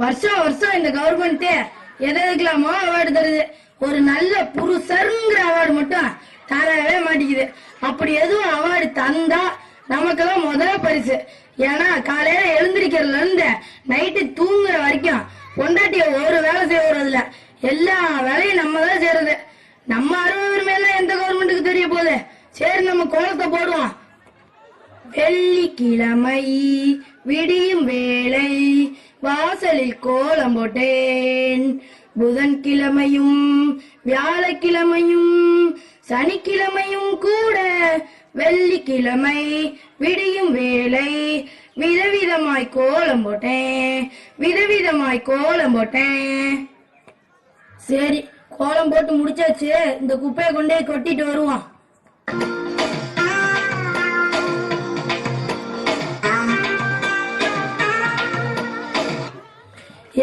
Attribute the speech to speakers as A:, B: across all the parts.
A: வருஷம் வருஷம் இந்த கவர்மெண்ட் எதுக்கலாமோ அவார்டு தருது. ஒரு நல்ல புருஷருங்கிற அவார்டு மட்டும் தரவே மாட்டேங்குது. அப்படி எதுவும் அவார்டு தந்தா நமக்கெல்லாம் முதல் பரிசு. ஏன்னா காலையில எழுந்திருக்கிறதுல இருந்து நைட்டு தூங்குற வரைக்கும் பொண்டாட்டிய ஒரு வேலை செய்யறதுல எல்லா வேலையும் நம்ம தான் செய்யறது. நம்ம 60 மேல எந்த கவர்மெண்ட்டுக்கு தெரிய போகுது? சரி, நம்ம கோலத்தை போடுவோம். வெள்ளிக்கிழமை விடியும் வேளை வாசலில் கோலம் போட்டேன். புதன்கிழமையும் வியாழக்கிழமையும் சனிக்கிழமையும் கூட வெள்ளிக்கிழமை விடியும் வேளை விதவிதமாய் கோலம் போட்டேன், விதவிதமாய் கோலம் போட்டேன். சரி, கோலம் போட்டு முடிச்சாச்சு. இந்த குப்பையை கொண்டே கொட்டிட்டு வருவோம்.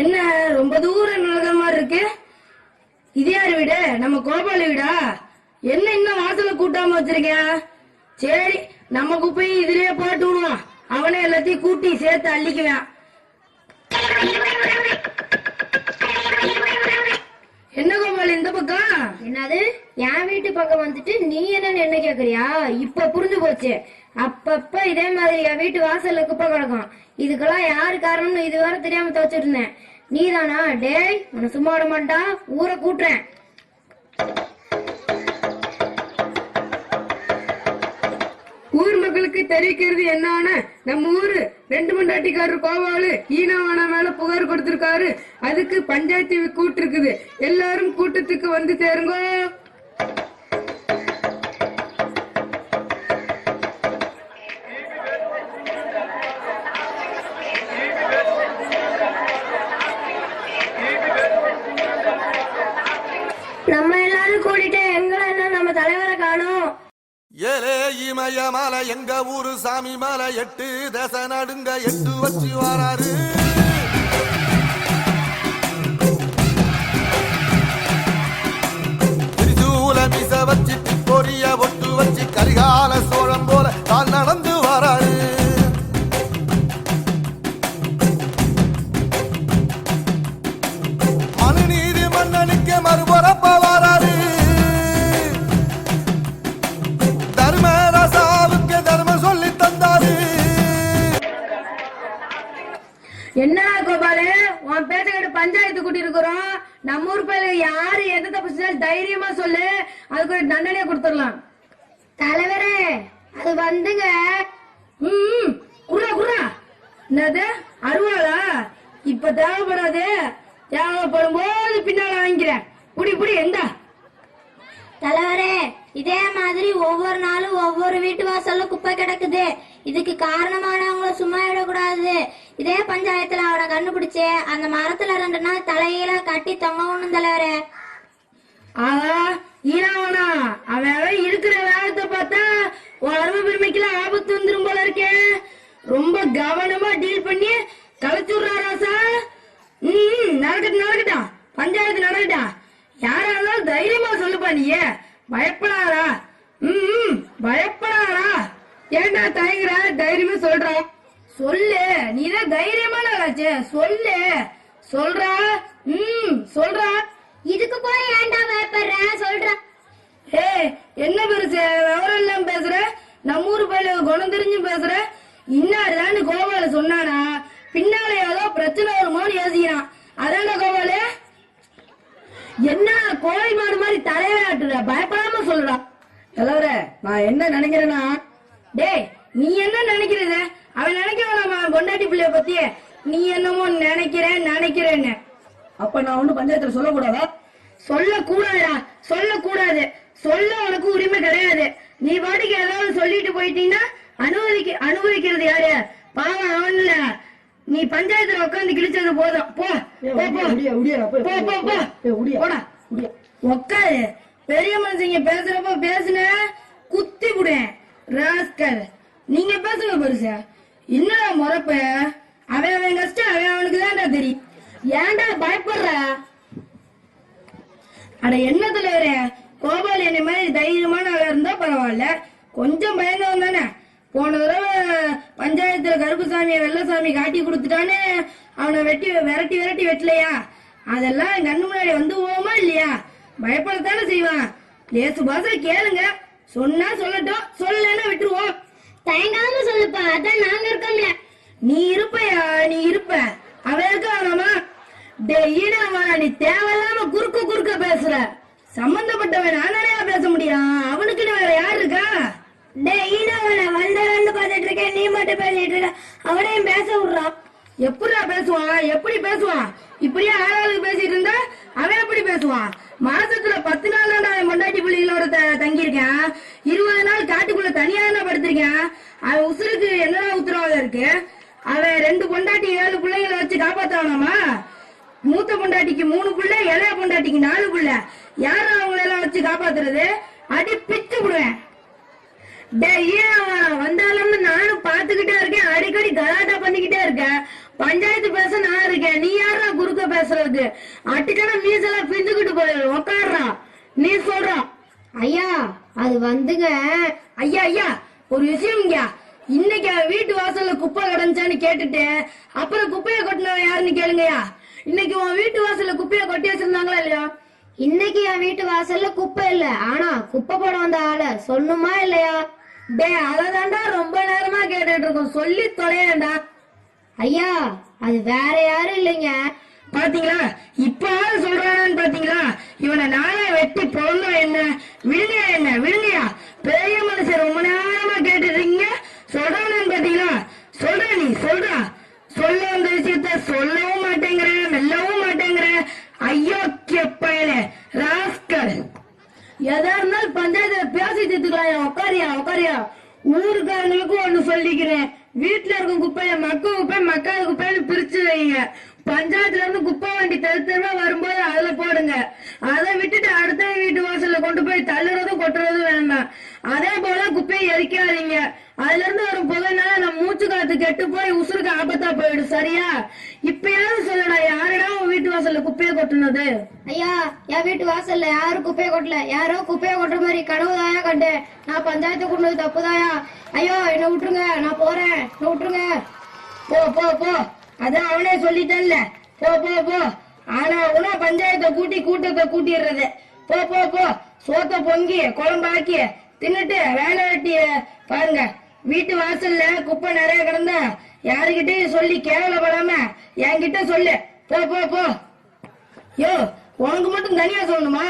A: என்ன ரொம்ப தூரம் நடக்கிற மாதிரி இருக்கு? இது யாரு வீடு? நம்ம கோபாலு வீடா? என்ன இன்னும் வாசல கூட்டாம வச்சிருக்கேன்? சரி, நம்ம குப்பையை இதுலயே போட்டு விடுவோம். அவனே எல்லாத்தையும் கூட்டி சேர்த்து அள்ளிக்குவேன். என்ன கோபாலு இந்த பக்கம்?
B: என்னது, என் வீட்டு பக்கம் வந்துட்டு நீ என்ன கேக்குறியா? இப்ப புரிஞ்சு போச்சு. அப்பப்ப இதே மாதிரி என் வீட்டு வாசல்ல குப்பை கிடக்கும். இதுக்கெல்லாம் யாரு காரணம்னு இதுவரை தெரியாம துவச்சிட்டு இருந்தேன். நீதானா? டேய், உன்னை சும்மா விட மாட்டா, ஊரை கூட்டுறேன்.
C: ஊர் மக்களுக்கு தெரிவிக்கிறது என்னன்னா, நம்ம ஊரு 2 மண்டாட்டிக்காரர் கோபாலு ஈனவானா மேல புகார் கொடுத்திருக்காரு. அதுக்கு பஞ்சாயத்து கூட்டு இருக்குது. எல்லாரும் கூட்டத்துக்கு வந்து சேருங்க.
B: நம்ம எல்லாரும் கூட்டிட்டு எங்களை என்ன நம்ம தலைவரை காணும்.
D: ஏலே இமய மலை எங்க ஊரு சாமி மலை 8 தேச நடுங்க 8 வச்சு வராரு. திருச்சூல மிச வச்சு பொரிய ஒட்டு வச்சு கரிகால சோழம் போல தான் நடந்து வராரு. மனுநீதி மன்னனுக்கு மறுபரப்ப வராரு.
A: என்ன கோபாலு, உன் பேச்ச கேட்டு பஞ்சாயத்து கூட்டி இருக்கிறோம். நம்ம ஊர் பேரு யாரு எந்த தப்பு செஞ்சாலும் தைரியமா சொல்லு, அதுக்கு ஒரு தண்டனையை கொடுத்துடலாம்.
B: தலைவரே, அது வந்துங்க.
A: குர்ரா குர்ரா. என்னது அருவாளா? இப்ப தேவைப்படாது. தேவைப்படும் போது பின்னால வாங்கிக்கிறேன். புடி புடி. எந்த
B: தலைவரே, இதே மாதிரி ஒவ்வொரு நாளும் ஒவ்வொரு வீட்டு வாசல்ல குப்பை கிடக்குது. இதுக்கு காரணமானவங்கள சும்மா விடக்கூடாது. இதே பஞ்சாயத்துல அவனை கண்டுபிடிச்சு அந்த மரத்துல 2 நாள் தலையில கட்டி தொங்கணும் தலைவரே.
A: ஆஹா, ஈனாவனா அவன் இருக்கிற வேகத்தை பார்த்தா உன் பெருமைக்கெல்லாம் ஆபத்து வந்துரும் போல இருக்கே. ரொம்ப கவனமா டீல் பண்ணி கலைச்சுடுறா ராசா. நடக்கட்டும் நடக்கட்டும், பஞ்சாயத்து நடக்கட்டும். யாரா இருந்தாலும் தைரியமா சொல்லுப்பா. நீ பயப்படாதா? பயப்படாதா? ஏண்டா தயங்குற? தைரியமா சொல்ற. சொல்லு, நீதான் தைரியமான ஆளாச்சு. சொல்லு. சொல்றா. சொல்றா.
B: இதுக்கு போய் ஏண்டா பயப்படுற? சொல்ற.
A: என்ன பெருசு விவரம் இல்லாம பேசுற? நம்ம ஊரு பயில குணம் தெரிஞ்சு பேசுற. இன்னாருதான்னு கோபாலு சொன்னானா பின்னால ஏதோ பிரச்சனை வருமோன்னு யோசிக்கிறான். அதான கோபாலு? என்ன கோழி மாடு மாதிரி தலையாட்டுற? பயப்படாம சொல்றா. தலைவர, நான் என்ன நினைக்கிறேன்னா, டேய் நீ என்ன நினைக்கிறது? அவன் நினைக்க வேணாமா பொண்டாட்டி பிள்ளைய பத்தி? நீ என்னமோ நினைக்கிறேன்னு. அப்ப நான் ஒண்ணு பஞ்சாயத்துல சொல்லக்கூடாதா? சொல்லக்கூடாதா? சொல்லக்கூடாது. சொல்ல உனக்கு உரிமை கிடையாது. நீ பாட்டுக்கு ஏதாவது சொல்லிட்டு போயிட்டீங்கன்னா அனுபவிக்கிறது யாரு? பாவம் அவன்ல. நீ பஞ்சாயத்துல உட்காந்து கிழிச்சது போதும். போடா உட்காரு. பெரிய மனுஷங்க பேசுறப்ப பேசுன குத்தி புடுவேன் ராஸ்கல். நீங்க பேசுங்க பெருசு. என்னடா முறப்ப? அவன் கஷ்டம் அவனுக்கு தான்டா தெரியும். ஏன்டா பயப்படுற? அட என்ன தலைவரே, கோபால் என்ன மாதிரி தைரியமான ஆளா இருந்தா பரவாயில்ல, கொஞ்சம் பயந்தவன் தானே. போன தடவை பஞ்சாயத்துல கருப்புசாமிய வெள்ளசாமி காட்டி கொடுத்துட்டானே, அவனை விரட்டி வெட்டலையா? அதெல்லாம் என் கண்ணு முன்னாடி வந்து போவோமா இல்லையா? பயப்படத்தானே செய்வான். லேசு பாசல கேளுங்க, சொன்னா சொல்லட்டும், சொல்லலைன்னா விட்டுருவோம்.
B: தயங்காம சொல்லுப்பா, அதான் நாங்க இருக்கோம்ல.
A: நீ இருப்பையா, நீ இருப்ப, அவன் இருக்க வேணாமா? நீ தேவையில்லாம குறுக்க பேசுற. சம்பந்தப்பட்டவன் நானே பேச முடியும், அவனுக்குன்னு வேற யாரு இருக்கா?
B: வந்தவன்னு பாத்துட்டு இருக்கேன், நீ மட்டும் பேசிட்டு இருக்க. அவனையும் பேச விடுறான்.
A: எப்படிடா பேசுவான்? எப்படி பேசுவான்? இப்படியே ஆளாளுக்கு பேசிட்டு இருந்தா அவன் எப்படி பேசுவான்? மாசத்துல 10 நாள் தான் அவன் பொண்டாட்டி பிள்ளைகளோட தங்கியிருக்கேன். 20 நாள் காட்டுக்குள்ள தனியா தான் படுத்திருக்கேன். அவன் உசுருக்கு என்னடா உத்தரவாதம் இருக்கு? அவன் 2 பொண்டாட்டி 7 பிள்ளைகளை வச்சு காப்பாத்தானாமா? மூத்த பொண்டாட்டிக்கு 3 பிள்ளை, இளைய பொண்டாட்டிக்கு 4 பிள்ளை. யாரும் அவங்கள எல்லாம் வச்சு காப்பாத்துறது? அடி பிச்சு விடுவேன்.
C: வந்தாலும் நானும் பாத்துக்கிட்டே இருக்கேன், அடிக்கடி கலாட்டா பண்ணிக்கிட்டே இருக்கேன். பஞ்சாயத்து பேச நான் இருக்கேன், நீ யாரா குறுக்க பேசுறதுக்கு? அட்டிக்கான மீசெல்லாம் பிந்துக்கிட்டு போயிரு, உக்காடுறா. நீ சொல்றா.
B: ஐயா அது வந்துங்க.
A: ஐயா ஒரு விஷயம் இங்க. இன்னைக்கு அவன் வீட்டு வாசல்ல குப்பை கிடந்துச்சான்னு கேட்டுட்டு அப்புறம் குப்பையை கொட்டினவன் யாருன்னு கேளுங்கயா. இன்னைக்கு உன் வீட்டு வாசல்ல குப்பையை கொட்டி வச்சிருந்தாங்களா இல்லையா?
B: இன்னைக்கு என் வீட்டு வாசல்ல குப்பை இல்ல, ஆனா குப்பை போட வந்த ஆள சொன்னுமா இல்லையா?
A: அததான்டா ரொம்ப நேரமா கேட்டுட்டு இருக்கோம், சொல்லி தொலையண்டா.
B: ஐயா அது வேற யாரும் இல்லைங்க.
A: பாத்தீங்களா, இப்ப சொல்றானு பாத்தீங்களா? இவனை நானே வெட்டி பொருளும் என்ன விழுங்கயா. பெரிய மனுஷன் ரொம்ப நேரமா கேட்டுறீங்க, சொல்றானு பாத்தீங்களா? சொல்ற நீ சொல்ற, சொல்ல வந்த விஷயத்த சொல்லவும் மாட்டேங்கிற, மெல்லவும் மாட்டேங்கிற. ஐயோ கேப்பையில ராஸ்கல். எதா இருந்தாலும் பஞ்சாயத்துல பேசி தீர்த்துக்கலாம். உக்காரியா. ஊருக்காரங்களுக்கும் ஒண்ணு சொல்லிக்கிறேன், வீட்டுல இருக்கும் குப்பைய மக்காத குப்பைன்னு பிரிச்சு வைங்க. பஞ்சாயத்துல இருந்து குப்பை வண்டி தெருத்தமா வரும்போது அதுல போடுங்க. அதை விட்டுட்டு அடுத்த வீட்டு வாசல்ல கொண்டு போய் தள்ளுறதும் கொட்டுறதும் வேண்டாம். அதே போல குப்பையை எரிக்காதீங்க. அதுல இருந்து ஒரு புகைனால நம்ம மூச்சு காத்து கெட்டு போய் உசுருக்கு ஆபத்தா போயிடும். சரியா? இப்பயாவது சொல்லடா, யாருடா உன் வீட்டு வாசல்ல குப்பையை கொட்டுனது?
B: ஐயா என் வீட்டு வாசல்ல யாரும் குப்பையை கொட்டல. யாரோ குப்பையை கொட்டுற மாதிரி கனவுதாயா கண்டேன். நான் பஞ்சாயத்து கொண்டது தப்புதாயா. ஐயோ என்ன விட்டுருங்க, நான் போறேன், என்ன விட்டுருங்க.
A: போ. அதான் அவனே சொல்லிட்டேன்ல, போ. ஆனா உனா பஞ்சாயத்தை கூட்டத்தை கூட்டிடுறது. போ. சோத்த பொங்கி குழம்பாக்கி தின்னுட்டு வேலை வெட்டி பாருங்க. வீட்டு வாசல்ல குப்பை நிறைய கிடந்தா யாருகிட்டயும் சொல்லி கேவலப்படாம என்கிட்ட சொல்லு. போ. யோ உனக்கு மட்டும் தனியா சொல்லணுமா?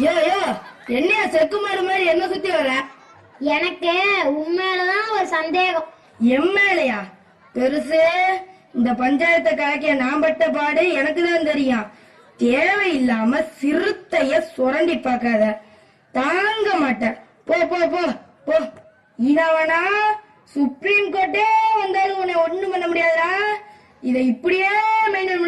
A: யோ என்னையா செக்கு மாடு மாதிரி என்ன சுத்தி வர?
B: எனக்கு உண்மையிலதான் ஒரு சந்தேகம்.
A: எம்எல்ஏயா பெருசு? இந்த பஞ்சாயத்தை கலக்கிய நான் பட்ட பாடு எனக்கு தான் தெரியும். தேவையில்லாம சிறுத்தைய சுரண்டி பார்க்காத, தாங்க மாட்டேன். போ. இனவனா சுப்ரீம் கோர்ட்டே வந்தாலும் உன்னை ஒண்ணும் பண்ண முடியாதுடா. இதை இப்படியே மெயின்டைன்